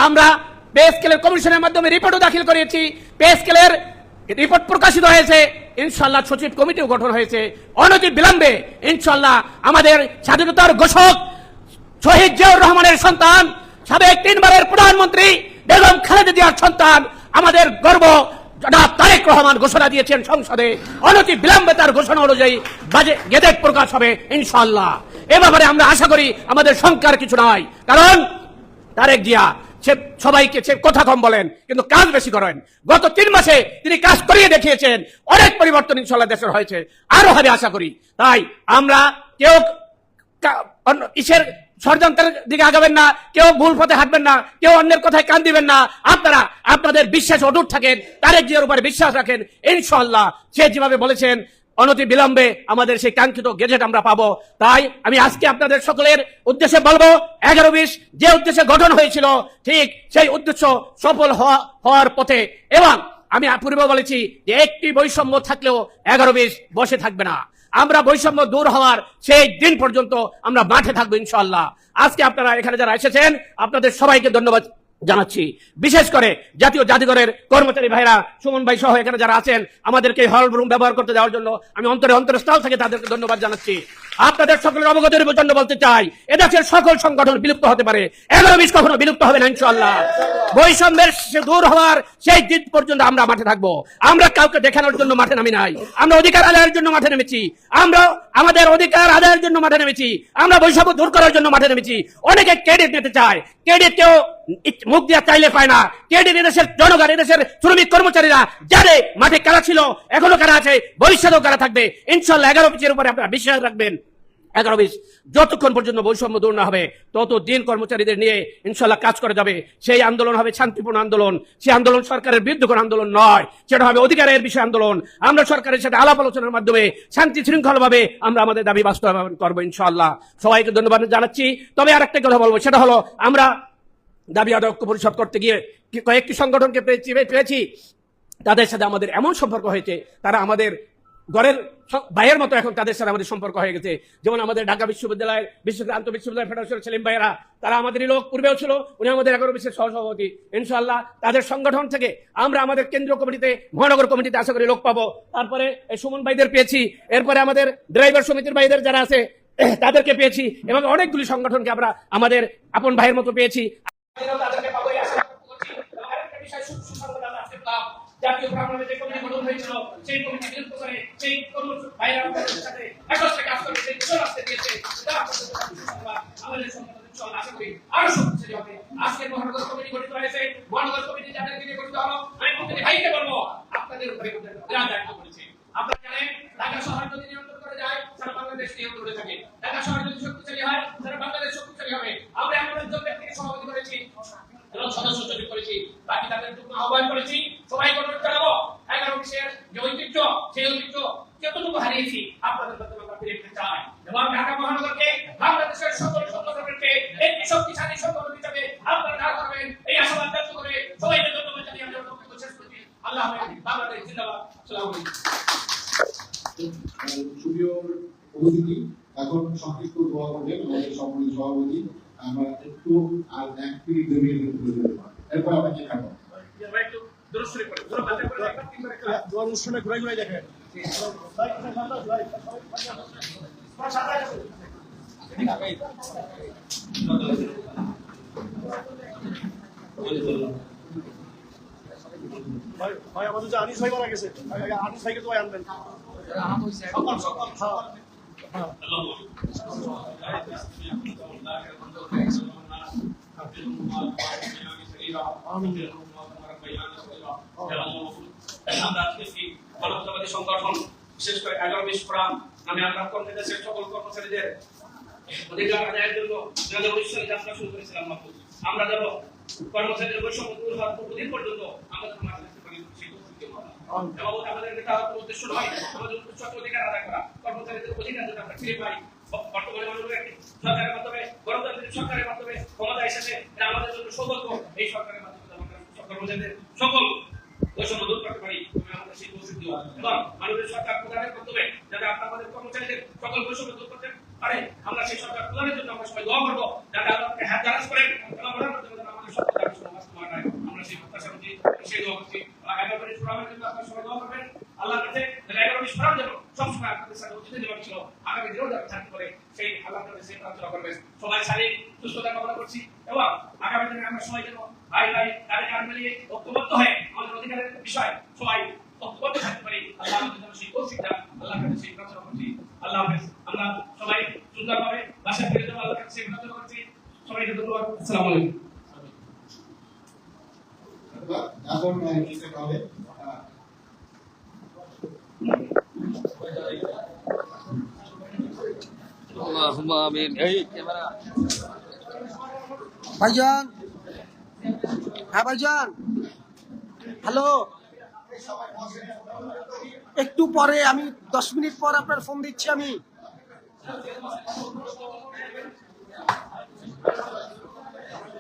আমরা পে স্কেলের কমিশনের মাধ্যমে রিপোর্টও দাখিল করেছি, পে স্কেলের রিপোর্ট প্রকাশিত হয়েছে, ইনশাআল্লাহ সচিব কমিটিও গঠন হয়েছে। অনতি বিলম্বে ইনশাআল্লাহ আমাদের স্বাধীনতার ঘোষক শহীদ জিয়াউর রহমানের সন্তান, সাবেক 3 বারের প্রধানমন্ত্রী বেগম খালেদা জিয়ার সন্তান, আমাদের গর্ব জনাব তারেক রহমান ঘোষণা দিয়েছেন সংসদে, অনতি বিলম্বে তার ঘোষণা অনুযায়ী গেজেট প্রকাশ হবে ইনশাআল্লাহ। এ ব্যাপারে আমরা আশা করি আমাদের শঙ্কার কিছু নাই, কারণ তারেক জিয়া সে সবাইকে সে কথা কম বলেন কিন্তু কাজ বেশি করেন। গত 3 মাসে তিনি কাজ করিয়ে দেখিয়েছেন, অনেক পরিবর্তন ইনশাআল্লাহ দেশের হয়েছে, আরো হবে আশা করি। তাই আমরা কেউ ইসের ষড়যন্ত্রের দিকে আগাবেন না, কেউ ভুল পথে হাঁটবেন না, কেউ অন্যের কথায় কান দিবেন না। আপনারা আপনাদের বিশ্বাস অটুট থাকেন, তারেক জিয়ার উপরে বিশ্বাস রাখেন, ইনশাআল্লাহ সে যেভাবে বলেছেন অনতি বিলম্বে আমাদের সেই কাঙ্ক্ষিত গেজেট আমরা পাবো। তাই আমি আজকে আপনাদের সকলের উদ্দেশ্যে বলবো, 11-20 যে উদ্দেশ্যে গঠন হয়েছিল ঠিক সেই উদ্দেশ্য সফল হওয়ার পথে। এবং আমি পূর্বে বলেছি যে একটি বৈষম্য থাকলেও 11-20 বসে থাকবে না, আমরা বৈষম্য দূর হওয়ার সেই দিন পর্যন্ত আমরা মাঠে থাকবো ইনশাআল্লাহ। আজকে আপনারা এখানে যারা এসেছেন আপনাদের সবাইকে ধন্যবাদ জানাচ্ছি। বিশেষ করে জাতীয় জাদুঘরের কর্মচারী ভাইরা, সুমন ভাই সহ এখানে যারা আছেন, আমাদেরকে হল রুম ব্যবহার করতে দেওয়ার জন্য আমি অন্তরস্থল থেকে তাদেরকে ধন্যবাদ জানাচ্ছি। আপনাদের সকলের অবগতির জন্য বলতে চাই, এদেশের সকল সংগঠন বিলুপ্ত হতে পারে, 11-20 কখনো বিলুপ্ত হবে না ইনশাআল্লাহ। বৈষম্যের দূর হওয়ার সেই দিন পর্যন্ত আমরা মাঠে থাকবো। আমরা কাউকে দেখানোর জন্য মাঠে নামি নাই, আমরা অধিকার আদায়ের জন্য মাঠে নেমেছি, আমরা আমাদের অধিকার আদায়ের জন্য মাঠে নেমেছি, আমরা বৈষম্য দূর করার জন্য মাঠে নেমেছি। অনেকে ক্রেডিট নিতে চায়, ক্রেডিট কেউ মুখ দিয়ে চাইলে পায় না। ক্রেডিট এদেশের জনগণ, এদেশের শ্রমিক কর্মচারীরা যারা মাঠে কারা ছিল, এখনো কারা আছে, ভবিষ্যতেও কারা থাকবে ইনশাআল্লাহ। 11-20 উপরে আপনারা বিশ্বাস রাখবেন। 11-20 যতক্ষণ পর্যন্ত বৈষম্য দূর না হবে ততদিন কর্মচারীদের নিয়ে ইনশাআল্লাহ কাজ করা যাবে। সেই আন্দোলন হবে শান্তিপূর্ণ আন্দোলন, সেই আন্দোলন সরকারের বিরুদ্ধে কোনো আন্দোলন নয়, সেটা হবে অধিকারের বিষয় আন্দোলন। আমরা সরকারের সাথে আলাপ আলোচনার মাধ্যমে শান্তি শৃঙ্খলভাবে আমরা আমাদের দাবি বাস্তবায়ন করবো ইনশাআল্লাহ। সবাইকে ধন্যবাদ জানাচ্ছি। তবে আরেকটা কথা বলবো, সেটা হলো আমরা দাবি আদায় ঐক্য পরিষদ করতে গিয়ে কয়েকটি সংগঠনকে পেয়েছি, তাদের সাথে আমাদের এমন সম্পর্ক হয়েছে, তারা আমাদের ঘরের ভাইয়ের মতো এখন তাদের সাথে আমাদের সম্পর্ক হয়ে গেছে। যেমন আমাদের ঢাকা বিশ্ববিদ্যালয়ের আন্তঃবিশ্ববিদ্যালয় ফেডারেশন সেলিম ভাইয়েরা, তারা আমাদেরই লোক, পূর্বেও ছিল, উনি আমাদের 11-20 সহসভাপতি। ইনশাআল্লাহ তাদের সংগঠন থেকে আমরা আমাদের কেন্দ্রীয় কমিটিতে, মহানগর কমিটিতে আশা করি লোক পাবো। তারপরে সুমন ভাইদের পেয়েছি, এরপরে আমাদের ড্রাইভার সমিতির ভাইদের যারা আছে তাদেরকে পেয়েছি, এবং অনেকগুলি সংগঠনকে আমরা আমাদের আপন ভাইয়ের মতো পেয়েছি। জাতীয় প্রাঙ্গণে যে কমিটি গঠন হয়েছিল সেই কমিটি বিলুপ্ত করে সেই ভাইয়ের সাথে একত্রে কাজ করবে, সেই চল আসতে দিয়েছে, আমাদের সংগঠনের চল আশা করি আরো শক্তিশালী হবে। আজকে মহানগর কমিটি গঠিত হয়েছে, মহানগর কমিটি যাদের দিকে গঠিত হলো, আমি প্রতিটি ভাইকে বলবো আপনাদের উপরে দায়িত্ব করেছে। আপনারা জানেন ঢাকা শহর যদি নিয়ন্ত্রণ করে যায় সারা বাংলাদেশ নিয়ন্ত্রণ করে থাকে, ঢাকা শহর যদি শক্তিশালী হয় সারা বাংলাদেশ শক্তিশালী হবে। আমরা এমন একজন ব্যক্তিকে সভাপতি করেছি এবং সদস্য চয়ন করেছি, বাকি তাদের টুকু আহ্বান করেছি। সবাই অনুরোধ জানাবো 11-20 যে ঐতিহ্য, সেই ঐতিহ্য যতটুকু হারিয়েছি আপনাদের মাধ্যমে আমরা ফিরে পেতে চাই, এবং ঢাকা মহানগরকে বাংলাদেশের সকল সংগঠনকে একটি শক্তিশালী সংগঠন হিসেবে আপনারা দাঁড় করবেন, এই আশাবাদ ব্যক্ত করে সবাইকে ধন্যবাদ জানিয়ে আমি আমার বক্তব্য শেষ করছি। আল্লাহ হাফেজ, বাংলাদেশ জিন্দাবাদ। আসসালামু আলাইকুম। সুপ্রিয় উপস্থিতি, এখন সংক্ষিপ্ত দোয়া করবেন আমাদের সম্মানিত সভাপতি। আমরা একটু আর 1 মিনিট 2 মিনিট এরপর আপনাকে খাবো। দোয়ার অনুষ্ঠানে ঘুরাই ঘুরাই দেখেন। ভাই আমাদের যে আনিস ভাই মারা গেছে, আনিস ভাইকে দোয়া আনবেন। আমরা আজকে মানবতাবাদী সংগঠন বিশেষ করে 11-20 ফোরাম নামে আমরা দেশের সকল কর্মচারীদের অধিকার আদায়ের জন্য 2019 সালে যাত্রা শুরু করেছিলাম। আমরা যাব কর্মচারীদের বৈষম্য দূর হওয়ার প্রতিদিন পর্যন্ত আমাদের মাঠে থাকতে পারি, এবং আমাদের এটা উদ্দেশ্য নয়, আমাদের উদ্দেশ্য অধিকার আদায় করা, কর্মচারীদের অধিকার যাতে আমরা ফিরে পাই। বর্তমানে মাননীয় একটি সরকারের মাধ্যমে, গণতান্ত্রিক সরকারের মাধ্যমে ক্ষমতা এসেছে, এটা আমাদের জন্য সৌভাগ্য। এই সরকারের মাধ্যমে আমরা কর্মচারীদের সকল বৈষম্য দূর করতে পারি, আমাদের সেই কৌশল দেওয়া, এবং মাননীয় সরকার প্রধানের মাধ্যমে যাতে আমাদের কর্মচারীদের সকল বৈষম্য দূর করতে পারে, আমরা সেই সরকার প্রধানের জন্য আমরা সবাই দোয়া করবো যাতে আমাদেরকে হাত দারাজ করেন এবং ওনার মাধ্যমে আমাদের সকল দাবি আমরা সেই প্রত্যাশা করছি, সেই দোয়া করছি। 11 মিনিট ফোরামের জন্য আপনারা সবাই দোয়া করবেন আল্লাহর কাছে, 11 মিনিট ফোরাম যেন সবসময় আপনাদের সাথে অতিথি দেওয়া ছিল, আগামী দিনেও যাতে থাকতে পারে সেই আল্লাহর কাছে সেই প্রার্থনা করবেন। সবাই শারীরিক সুস্থতা কামনা করছি এবং আগামী দিনে আমরা সবাই যেন ভাই ভাই কাঁধে কাঁধ মিলিয়ে ঐক্যবদ্ধ হয়ে আমাদের অধিকারের বিষয় সবাই ঐক্যবদ্ধ থাকতে পারি। আল্লাহ আমাদের জন্য সেই তৌফিকটা আল্লাহর কাছে সেই প্রার্থনা করছি। আল্লাহ হাফেজ। আমরা সবাই সুন্দরভাবে বাসায় ফিরে যাবো, আল্লাহর কাছে সেই প্রার্থনা করছি। সবাইকে ধন্যবাদ। আসসালামু আলাইকুম। এখন নিতে হবে ভাইজান, হ্যাঁ ভাইজান, হ্যালো, একটু পরে আমি 10 মিনিট পর আপনার ফোন দিচ্ছি আমি।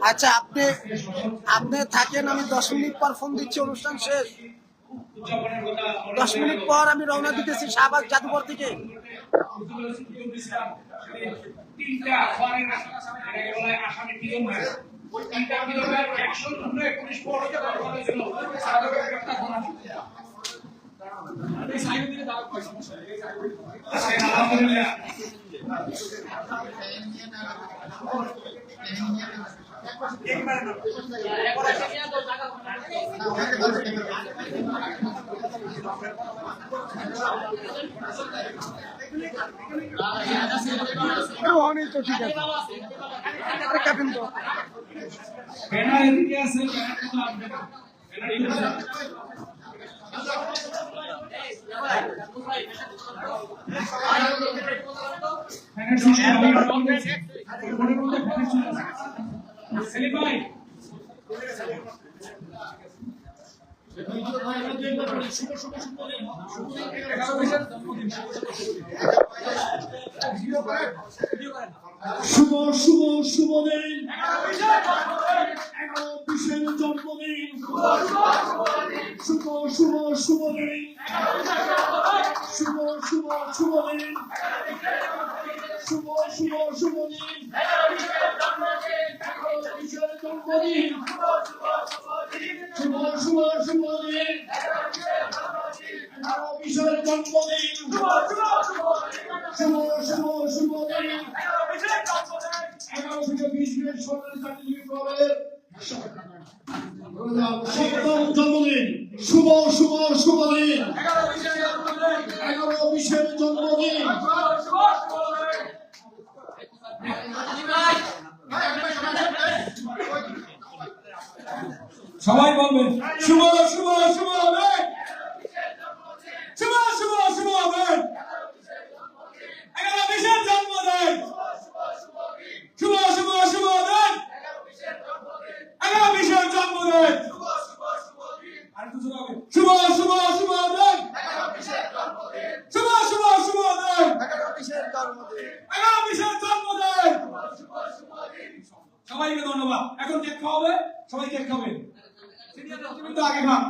আচ্ছা, আপনি থাকেন, আমি 10 মিনিট পর ফোন দিচ্ছি, অনুষ্ঠান শেষ। 10 মিনিট পর আমি রওনা দিতেছি শাহবাগ জাদুঘর থেকে। তো ঠিক আছে, কাটেন তো। শুভ শুভ শুভ দিন, 11 জন্মদিন, শুভ শুভ শুভ দিন, শুভ শুভ শুভ দিন, শুভ শুভ শুভ দিন, জন্মদিন, শুভ শুভ শুভ দিন, বিশাল জন্মদিন, শুভ শুভ শুভ দিন, 11 থেকে 20 মিনিট সরকারি চাকরি করার সপ্তম জন্মদিন, শুভ শুভ শুভ দিন, 11 জন্মদিন, সবাই বলবেন শুভ শুভ শুভ দিন, শুভ শুভ শুভ দিন, 11 জন্মদিন, শুভ শুভ শুভ দিন, 11 জন্মদিন, আরেকটু জোরে হবে, শুভ শুভ শুভ দিন, শুভ শুভ শুভ দিন, 11 জন্মদিন। সবাইকে ধন্যবাদ। এখন কেক খাওয়াবে, সবাই কেক খাবেন, আগে খান।